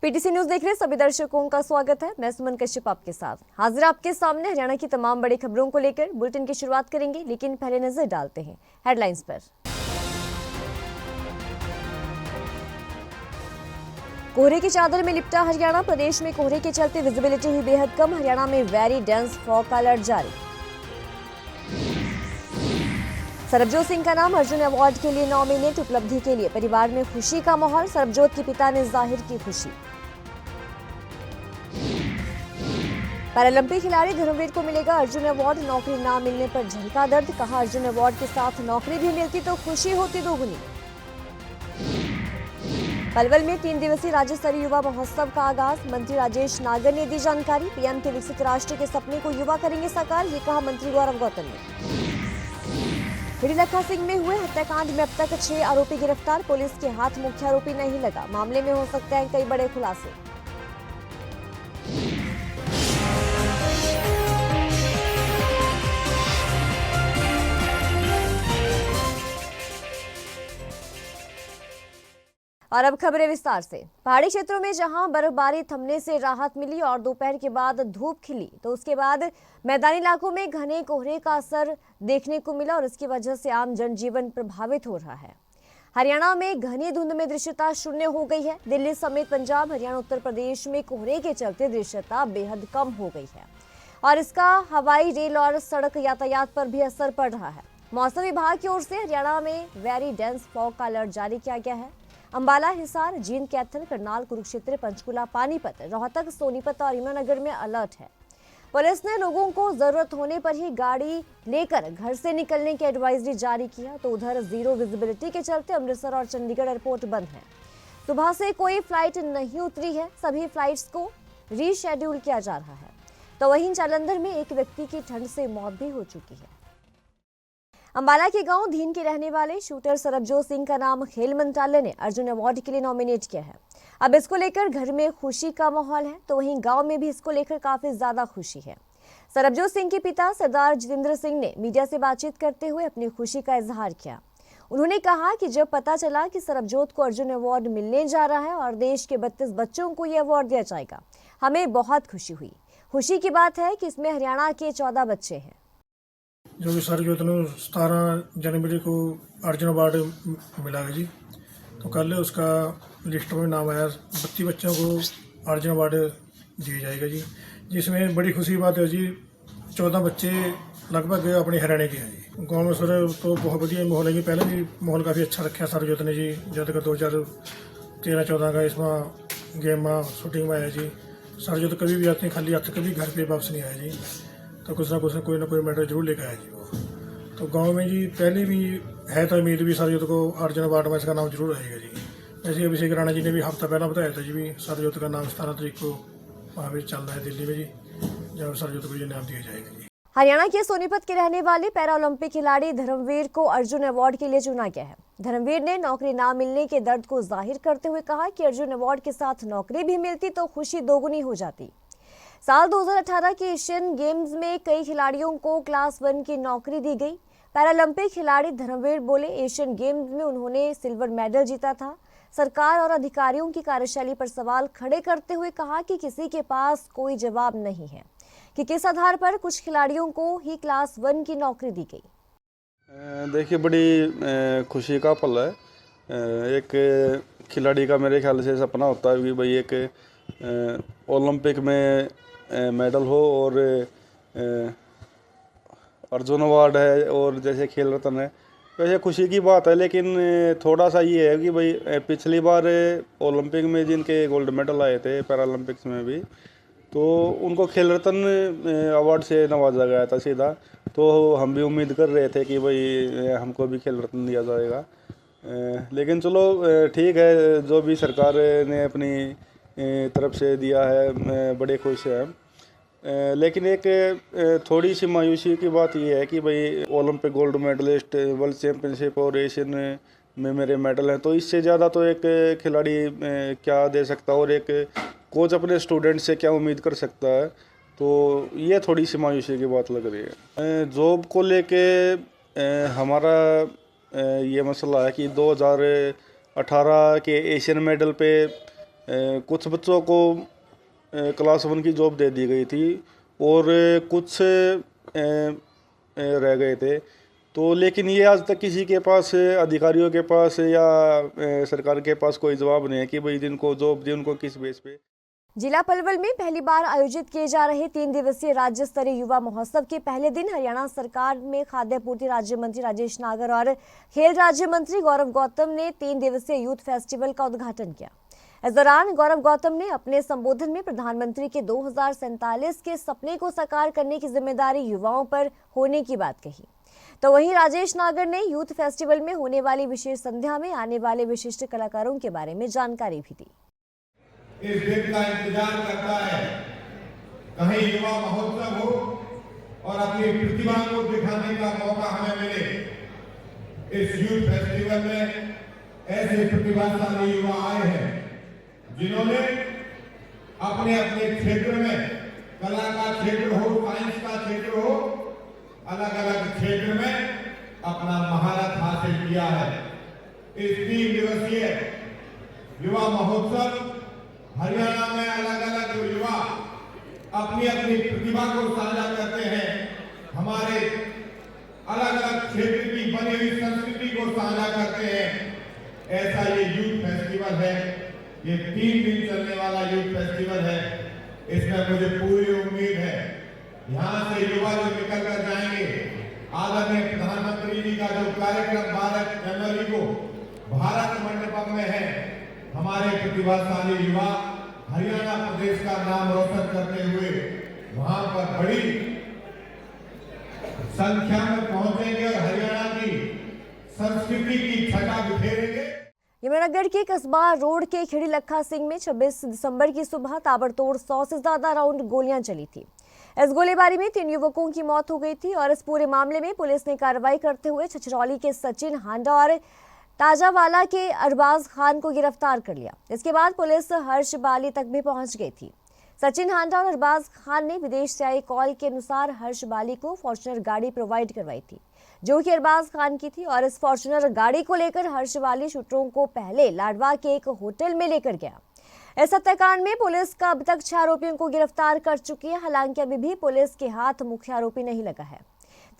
PTC news देख रहे सभी दर्शकों का स्वागत है। मैं सुमन कश्यप आपके साथ हाजिर आपके सामने हरियाणा की तमाम बड़ी खबरों को लेकर बुलेटिन की शुरुआत करेंगे, लेकिन पहले नजर डालते हैं हेडलाइंस पर। कोहरे की चादर में लिपटा हरियाणा, प्रदेश में कोहरे के चलते विजिबिलिटी हुई बेहद कम। हरियाणा में वेरी डेंस फॉग अलर्ट जारी। सरबजोत सिंह का नाम अर्जुन अवार्ड के लिए नॉमिनेट, उपलब्धि के लिए परिवार में खुशी का माहौल। सरबजोत के पिता ने जाहिर की खुशी। पैरालंपिक खिलाड़ी धर्मवीर को मिलेगा अर्जुन अवार्ड, नौकरी ना मिलने पर झलका दर्द। कहा अर्जुन अवार्ड के साथ नौकरी भी मिलती तो खुशी होती दोगुनी। पलवल में 3 दिवसीय राज्य स्तरीय युवा महोत्सव का आगाज, मंत्री राजेश नागर ने दी जानकारी। पीएम के विकसित राष्ट्र के सपने को युवा करेंगे साकार, ये कहा मंत्री गौरव गौतम ने। लखा सिंह में हुए हत्याकांड में अब तक 6 आरोपी गिरफ्तार, पुलिस के हाथ मुख्य आरोपी नहीं लगा, मामले में हो सकते हैं कई बड़े खुलासे। और अब खबरें विस्तार से। पहाड़ी क्षेत्रों में जहां बर्फबारी थमने से राहत मिली और दोपहर के बाद धूप खिली, तो उसके बाद मैदानी इलाकों में घने कोहरे का असर देखने को मिला और इसकी वजह से आम जनजीवन प्रभावित हो रहा है। हरियाणा में घनी धुंध में दृश्यता शून्य हो गई है। दिल्ली समेत पंजाब, हरियाणा, उत्तर प्रदेश में कोहरे के चलते दृश्यता बेहद कम हो गई है और इसका हवाई, रेल और सड़क यातायात पर भी असर पड़ रहा है। मौसम विभाग की ओर से हरियाणा में वेरी डेंस फॉग का अलर्ट जारी किया गया है। अंबाला, हिसार, जींद, कैथल, करनाल, कुरुक्षेत्र, पंचकुला, पानीपत, रोहतक, सोनीपत और यमुनानगर में अलर्ट है। पुलिस ने लोगों को जरूरत होने पर ही गाड़ी लेकर घर से निकलने की एडवाइजरी जारी किया। तो उधर जीरो विजिबिलिटी के चलते अमृतसर और चंडीगढ़ एयरपोर्ट बंद है। सुबह से कोई फ्लाइट नहीं उतरी है, सभी फ्लाइट्स को रीशेड्यूल किया जा रहा है। तो वहीं जालंधर में एक व्यक्ति की ठंड से मौत भी हो चुकी है। अंबाला के गांव धीन के रहने वाले शूटर सरबजोत सिंह का नाम खेल मंत्रालय ने अर्जुन अवार्ड के लिए नॉमिनेट किया है। अब इसको लेकर घर में खुशी का माहौल है, तो वहीं गांव में भी इसको लेकर काफी ज्यादा खुशी है। सरबजोत सिंह के पिता सरदार जितेंद्र सिंह ने मीडिया से बातचीत करते हुए अपनी खुशी का इजहार किया। उन्होंने कहा कि जब पता चला कि सरबजोत को अर्जुन अवार्ड मिलने जा रहा है और देश के 32 बच्चों को यह अवार्ड दिया जाएगा, हमें बहुत खुशी हुई। खुशी की बात है कि इसमें हरियाणा के 14 बच्चे हैं। जो कि सरबजोत को 17 जनवरी को अर्जुन अवार्ड मिला है जी, तो कल उसका लिस्ट में नाम आया। 32 बच्चों को अर्जुन अवार्ड दिया जाएगा जी, जिसमें बड़ी खुशी की बात है जी। 14 बच्चे लगभग अपने हरियाणा के हैं जी। गाँव में सर तो बहुत बढ़िया माहौल है जी, पहले भी माहौल काफ़ी अच्छा रखा सरबजोत ने जी। जब तक 2013-14 का इसमें गेम में शूटिंग में आया जी। सरबजोत कभी भी आते हैं खाली हाथ, कभी घर पे वापस नहीं आया जी, तो कुछ ना कोई मेडल जरूर लेकर आया जी वो। तो गांव में जी पहले भी है, तो उम्मीद भी सरबजोत को अर्जुन अवार्ड में इसका नाम जरूर आएगा जी। वैसे अभिषेक राणा जी ने भी हफ्ता पहला बताया था जी भी सरबजोत का नाम 17 तारीख को वहाँ पे चल रहा है दिल्ली में जी, जब सरबजोत को ये नाम दिया जाएगा जी। हरियाणा के सोनीपत के रहने वाले पैरालंपिक खिलाड़ी धर्मवीर को अर्जुन अवार्ड के लिए चुना गया है। धर्मवीर ने नौकरी ना मिलने के दर्द को जाहिर करते हुए कहा कि अर्जुन अवार्ड के साथ नौकरी भी मिलती तो खुशी दोगुनी हो जाती। साल 2018 के एशियन गेम्स में कई खिलाड़ियों को क्लास 1 की नौकरी दी गई। पैरालंपिक खिलाड़ी धर्मवीर बोले, एशियन गेम्स में उन्होंने सिल्वर मेडल जीता था। सरकार और अधिकारियों की कार्यशैली पर सवाल खड़े करते हुए कहा कि किसी के पास कोई जवाब नहीं है कि किस आधार पर कुछ खिलाड़ियों को ही क्लास 1 की नौकरी दी गई। देखिए, बड़ी खुशी का पल है। एक खिलाड़ी का मेरे ख्याल से सपना होता है कि भाई एक ओलंपिक में मेडल हो, और अर्जुन अवार्ड है और जैसे खेल रत्न है, वैसे खुशी की बात है। लेकिन थोड़ा सा ये है कि भाई पिछली बार ओलंपिक में जिनके गोल्ड मेडल आए थे, पैरालंपिक्स में भी, तो उनको खेल रत्न अवार्ड से नवाजा गया था सीधा। तो हम भी उम्मीद कर रहे थे कि भाई हमको भी खेल रत्न दिया जाएगा। लेकिन चलो ठीक है, जो भी सरकार ने अपनी तरफ से दिया है, बड़े खुश हैं। लेकिन एक थोड़ी सी मायूसी की बात यह है कि भाई Olympic gold medalist, world championship और एशियन में मेरे मेडल हैं, तो इससे ज़्यादा तो एक खिलाड़ी क्या दे सकता है और एक कोच अपने स्टूडेंट से क्या उम्मीद कर सकता है। तो ये थोड़ी सी मायूसी की बात लग रही है। जॉब को लेके हमारा ये मसला है कि 2018 के एशियन मेडल पे कुछ बच्चों को क्लास 1 की जॉब दे दी गई थी और कुछ रह गए थे। तो लेकिन ये आज तक किसी के पास, अधिकारियों के पास या सरकार के पास कोई जवाब नहीं है कि भाई जिनको जॉब दी उनको किस बेस पे। जिला पलवल में पहली बार आयोजित किए जा रहे 3 दिवसीय राज्य स्तरीय युवा महोत्सव के पहले दिन हरियाणा सरकार में खाद्य आपूर्ति राज्य मंत्री राजेश नागर और खेल राज्य मंत्री गौरव गौतम ने 3 दिवसीय यूथ फेस्टिवल का उद्घाटन किया। इस दौरान गौरव गौतम ने अपने संबोधन में प्रधानमंत्री के 2047 के सपने को साकार करने की जिम्मेदारी युवाओं पर होने की बात कही। तो वहीं राजेश नागर ने यूथ फेस्टिवल में होने वाली विशेष संध्या में आने वाले विशिष्ट कलाकारों के बारे में जानकारी भी दी। इस दिन का इंतजार करता है, कहीं युवा महोत्सव हो और अपनी प्रतिभा को दिखाने का मौका हमें मिले। इस यूथ फेस्टिवल में ऐसे प्रतिभाशाली युवा आए हैं जिन्होंने अपने अपने क्षेत्र में, कला का क्षेत्र हो, साइंस का क्षेत्र हो, अलग अलग क्षेत्र में अपना महारत हासिल किया है। इस 3 दिवसीय युवा महोत्सव हरियाणा में अलग अलग युवा अपनी अपनी प्रतिभा को साझा करते हैं, हमारे अलग अलग क्षेत्र की बनी हुई संस्कृति को साझा करते हैं। ऐसा ये यूथ फेस्टिवल है, ये 3 दिन चलने वाला यूथ फेस्टिवल है। इसमें मुझे पूरी उम्मीद है यहाँ से युवा जो निकल कर जाएंगे, आदरणीय प्रधानमंत्री जी का जो कार्यक्रम 12 जनवरी को भारत मंडपम में है, हमारे प्रतिभाशाली युवा हरियाणा प्रदेश का नाम रोशन करते हुए वहां पर बड़ी संख्या में पहुंचेंगे और हरियाणा की संस्कृति की छटा बिखेरेंगे। यमुनानगर के कस्बा रोड के खेड़ी लखा सिंह में 26 दिसंबर की सुबह ताबड़तोड़ 100 से ज्यादा राउंड गोलियां चली थी। इस गोलीबारी में 3 युवकों की मौत हो गई थी और इस पूरे मामले में पुलिस ने कार्रवाई करते हुए छछरौली के सचिन हांडा और ताजावाला के अरबाज खान को गिरफ्तार कर लिया। इसके बाद पुलिस हर्ष बाली तक भी पहुंच गई थी। सचिन हांडा और अरबाज खान ने विदेश से आई कॉल के अनुसार हर्ष बाली को फॉर्च्यूनर गाड़ी प्रोवाइड करवाई थी, जो कि अरबाज खान की थी, और इस फॉर्च्यूनर गाड़ी को लेकर हर्ष बाली शूटरों को पहले लाडवा के एक होटल में लेकर गया। इस हत्याकांड में पुलिस का अब तक 6 आरोपियों को गिरफ्तार कर चुकी है। हालांकि अभी भी पुलिस के हाथ मुख्य आरोपी नहीं लगा है।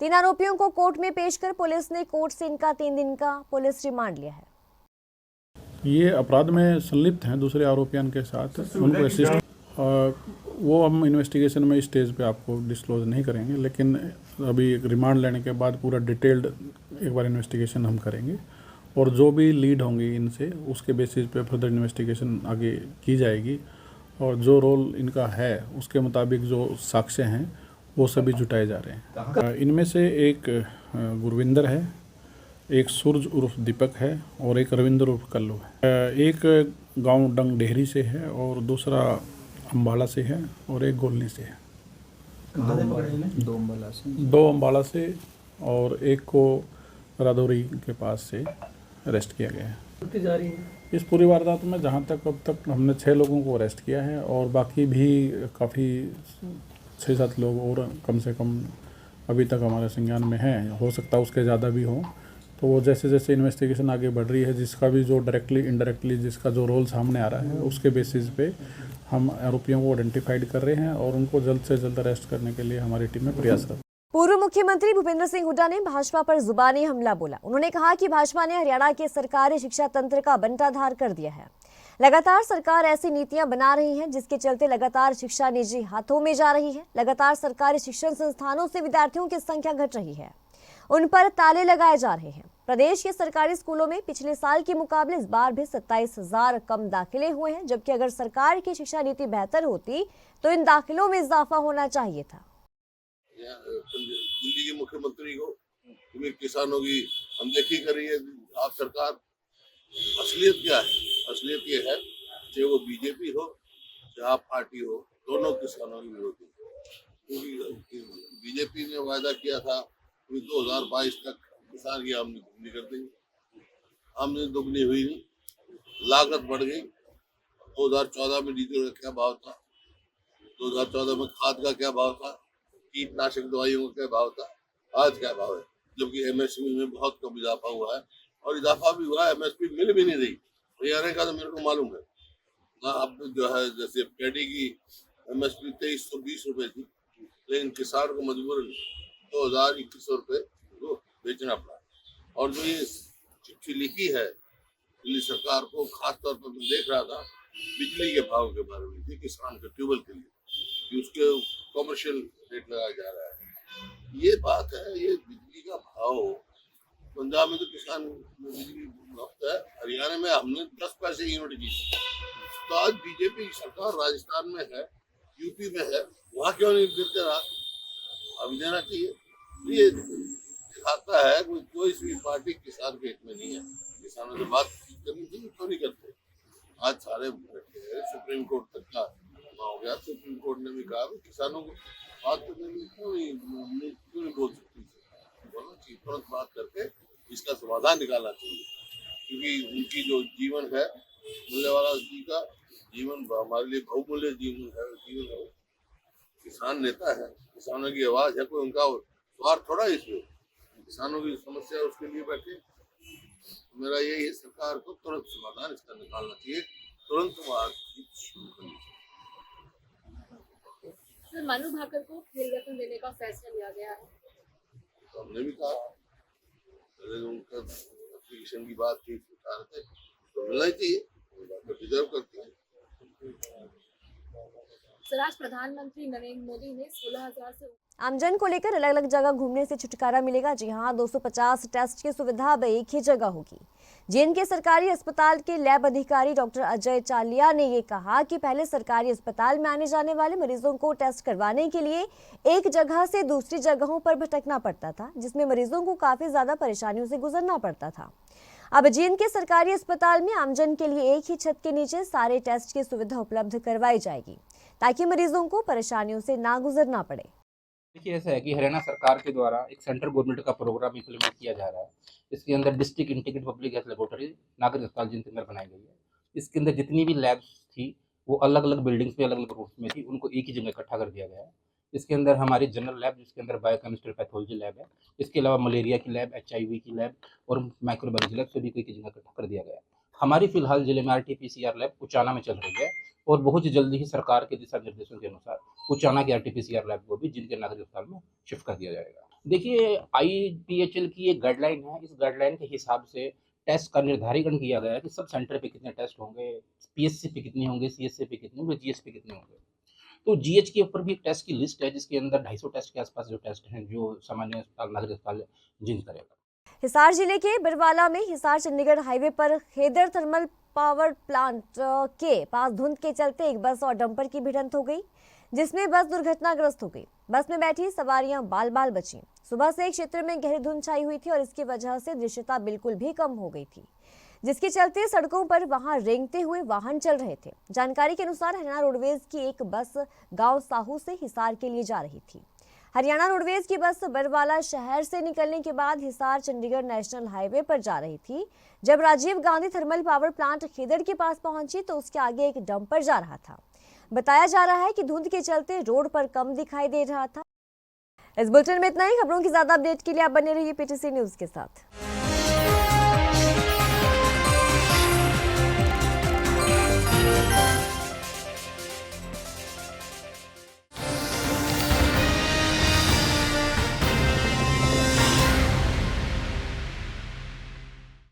3 आरोपियों को कोर्ट में पेश कर पुलिस ने कोर्ट से इनका 3 दिन का पुलिस रिमांड लिया है। ये अपराध में संलिप्त हैं दूसरे आरोपियों के साथ, उनको असिस्ट, वो हम इन्वेस्टिगेशन में इस स्टेज पे आपको डिस्क्लोज नहीं करेंगे, लेकिन अभी एक रिमांड लेने के बाद पूरा डिटेल्ड एक बार इन्वेस्टिगेशन हम करेंगे और जो भी लीड होंगी इनसे उसके बेसिस पे फर्दर इन्वेस्टिगेशन आगे की जाएगी और जो रोल इनका है उसके मुताबिक जो साक्ष्य हैं वो सभी जुटाए जा रहे हैं। इनमें से एक गुरविंदर है, एक सूरज उर्फ दीपक है और एक रविंद्र उर्फ कल्लू है। एक गांव डंग डेहरी से है और दूसरा अम्बाला से है और एक गोलनी से है। 2 अम्बाला से और एक को रादौरी के पास से अरेस्ट किया गया है। इस पूरी वारदात में जहां तक अब तक हमने 6 लोगों को अरेस्ट किया है और बाकी भी काफ़ी 6-7 लोग और कम से कम अभी तक हमारे संज्ञान में हैं। हो सकता है उसके ज़्यादा भी हों, तो वो जैसे जैसे इन्वेस्टिगेशन आगे बढ़ रही है, जिसका भी जो डायरेक्टली इनडायरेक्टली जिसका जो रोल सामने आ रहा है उसके बेसिस पे हम आरोपियों को आइडेंटिफाइड कर रहे हैं और उनको जल्द से जल्द अरेस्ट करने के लिए हमारी टीमें प्रयासरत। पूर्व मुख्यमंत्री भूपेंद्र सिंह हुड्डा ने भाजपा पर जुबानी हमला बोला। उन्होंने कहा कि भाजपा ने हरियाणा के सरकारी शिक्षा तंत्र का बंटाधार कर दिया है। लगातार सरकार ऐसी नीतियां बना रही है जिसके चलते लगातार शिक्षा निजी हाथों में जा रही है। लगातार सरकारी शिक्षण संस्थानों से विद्यार्थियों की संख्या घट रही है, उन पर ताले लगाए जा रहे हैं। प्रदेश के सरकारी स्कूलों में पिछले साल के मुकाबले इस बार भी 27,000 कम दाखिले हुए हैं, जबकि अगर सरकार की शिक्षा नीति बेहतर होती तो इन दाखिलों में इजाफा होना चाहिए था। दिल्ली के मुख्यमंत्री को किसानों की अनदेखी कर रही है आप सरकार। असलियत क्या है? असलियत ये है चाहे वो बीजेपी हो चाहे आप पार्टी हो, दोनों किसानों की विरोधी है। क्योंकि बीजेपी ने वायदा किया था कि 2022 तक किसान की आमदनी दुगनी कर देंगे। आमदनी दुगनी हुई नहीं, लागत बढ़ गई। 2014 में डीजल का क्या भाव था, 2014 में खाद का क्या भाव था, कीटनाशक दवाइयों का क्या भाव था, आज क्या भाव है। जबकि एमएसपी में बहुत कम इजाफा हुआ है और इजाफा भी हुआ है, एमएसपी मिल भी नहीं रही। हरियाणा का तो मेरे को मालूम है अब जो है जैसे कैडी की MSP 2320 रुपए थी, लेकिन किसान को मजबूरन 2000-2100 रुपए को बेचना पड़ा। और जो ये चिट्ठी लिखी है दिल्ली सरकार को, खास तौर पर मैं देख रहा था बिजली के भाव के बारे में थी, किसान के ट्यूबवेल के लिए कि उसके कॉमर्शियल रेट लगाया जा रहा है। ये बात है, ये बिजली का भाव पंजाब में तो किसान बिजली मुफ्त है, हरियाणा में हमने 10 पैसे यूनिट की। तो आज बीजेपी सरकार राजस्थान में है, यूपी में है, वहाँ क्यों नहीं देते रहा? अभी देना चाहिए। ये दिखाता है कोई सी पार्टी किसान के हित में नहीं है। किसानों से बात करनी चाहिए, क्यों नहीं करते? आज सारे सुप्रीम कोर्ट तक का हो गया। सुप्रीम कोर्ट ने भी कहा कि किसानों को बात करने में क्यों नहीं बोल सकती, बोलना चाहिए, तुरंत बात करके इसका समाधान निकालना चाहिए। क्योंकि उनकी जो जीवन है, मूल्यवाला जी का जीवन हमारे लिए बहुमूल्य जीवन है। किसान नेता है, किसानों की आवाज है, कोई उनका स्वार्थ थोड़ा इसमें, किसानों की समस्या उसके लिए बैठे। मेरा यही है, सरकार को तुरंत समाधान इसका निकालना चाहिए, तुरंत बातचीत शुरू करनी चाहिए। सर, मनु भाकर को खेल रत्न देने का फैसला लिया गया है। तो हमने भी कहा, पहले उनका एप्लीकेशन की बात थी, उठा रहे थे, तो मिलना ही चाहिए, डिजर्व करती है। सर, आज प्रधानमंत्री नरेंद्र मोदी ने 16,000 से आमजन को लेकर अलग अलग जगह घूमने से छुटकारा मिलेगा। जी हां, 250 टेस्ट की सुविधा अब एक ही जगह होगी। JNK सरकारी अस्पताल के लैब अधिकारी डॉक्टर अजय चालिया ने ये कहा कि पहले सरकारी अस्पताल में आने जाने वाले मरीजों को टेस्ट करवाने के लिए एक जगह से दूसरी जगहों पर भटकना पड़ता था, जिसमें मरीजों को काफी ज्यादा परेशानियों से गुजरना पड़ता था। अब JNK सरकारी अस्पताल में आमजन के लिए एक ही छत के नीचे सारे टेस्ट की सुविधा उपलब्ध करवाई जाएगी, ताकि मरीजों को परेशानियों से ना गुजरना पड़े। देखिए, ऐसा है कि हरियाणा सरकार के द्वारा एक सेंट्रल गवर्नमेंट का प्रोग्राम इम्प्लीमेंट किया जा रहा है। इसके अंदर district integrated public health laboratory नागरिक अस्पताल जिनके अंदर बनाई गई है। इसके अंदर जितनी भी लैब्स थी वो अलग अलग बिल्डिंग्स में अलग अलग रूट्स में थी, उनको एक ही जगह इकट्ठा कर दिया गया है। इसके अंदर हमारी जनरल लैब, जिसके अंदर बायोकेमिस्ट्री पैथोलॉजी लैब है, इसके अलावा मलेरिया की लैब, HIV की लैब और माइक्रोबायोलॉजी लैब सभी को एक ही जगह इकट्ठा कर दिया गया है। हमारी फिलहाल जिले में RT-PCR लैब उचाना में चल रही है और बहुत जल्दी ही सरकार के दिशा निर्देशों के अनुसार उचाना की RT-PCR लैब को भी जिनके नागरिक अस्पताल में शिफ्ट कर दिया जाएगा। देखिए, IPHL की एक गाइडलाइन है, इस गाइडलाइन के हिसाब से टेस्ट का निर्धारीकरण किया गया है कि सब सेंटर पे कितने टेस्ट होंगे, PSC पे कितने होंगे, CSC पे कितने होंगे, GH पे कितने होंगे। तो GH के ऊपर भी एक टेस्ट की लिस्ट है, जिसके अंदर 250 टेस्ट के आसपास जो टेस्ट हैं जो सामान्य अस्पताल नागरिक अस्पताल जिंक करेगा। हिसार जिले के बरवाला में हिसार चंडीगढ़ हाईवे पर खेदर थर्मल पावर प्लांट के पास धुंध के चलते एक बस और डंपर की भिड़ंत हो गई, जिसमें बस दुर्घटनाग्रस्त हो गई। बस में बैठी सवारियां बाल बाल बचीं। सुबह से क्षेत्र में गहरी धुंध छाई हुई थी और इसकी वजह से दृश्यता बिल्कुल भी कम हो गई थी, जिसके चलते सड़कों पर वहां रेंगते हुए वाहन चल रहे थे। जानकारी के अनुसार हरियाणा रोडवेज की एक बस गांव साहू से हिसार के लिए जा रही थी। हरियाणा रोडवेज की बस बरवाला शहर से निकलने के बाद हिसार चंडीगढ़ नेशनल हाईवे पर जा रही थी। जब Rajiv Gandhi thermal power plant Khedar के पास पहुंची तो उसके आगे एक डंपर जा रहा था। बताया जा रहा है कि धुंध के चलते रोड पर कम दिखाई दे रहा था। इस बुलेटिन में इतना ही। खबरों की ज्यादा अपडेट के लिए आप बने रहिए PTC न्यूज के साथ।